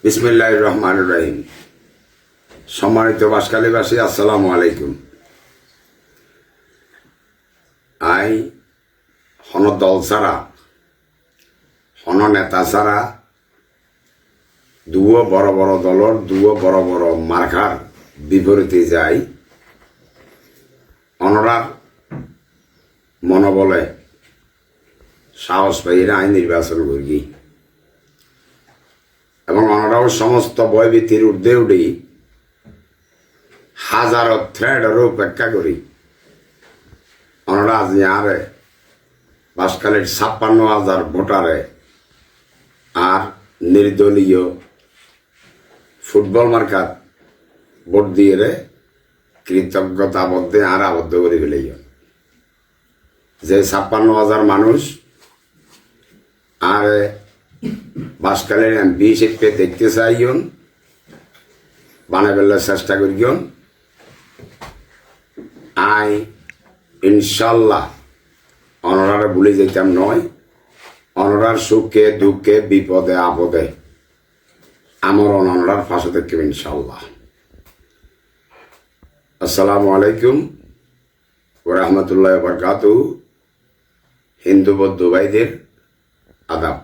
বিসমিল্লাহির রহমানির রহিম। সম্মানিত বাসকালীবাসী, আসসালামু আলাইকুম। আই হন দল ছাড়া, হন নেতা ছাড়া, দুয়ো বড় বড় দলর দুয়ো বড় বড় মার্কার বিপরীতে যাই অনরার মনোবলে সাহস পাইরা আইন নির্বাচন করি এবং অনরাও সমস্ত ভয়ভীতির ঊর্ধ্বে উঠি হাজারো থ্রেডেরও উপেক্ষা করি অনরা আজ আরে বাসকালীর 56,000 ভোটারে আর নির্দলীয় ফুটবল মার্কাত ভোট দিয়ে কৃতজ্ঞতাবদ্ধে আর আবদ্ধ করে ফেলে যে 56,000 মানুষ আর বাসকালের এমপি হিসেবে দেখতে চাইন বানাবেলার চেষ্টা করিন। আই ইনশাল্লাহ অনরারে ভুলে যেতাম নয়। অনরার সুখে দুঃখে বিপদে আপদে আমার অনরার পাশে দেখব ইনশাল্লাহ। আসসালামু আলাইকুম ওয়া রাহমাতুল্লাহি ওয়া বারাকাতুহু। হিন্দু বৌদ্ধ ভাইদের আদাব।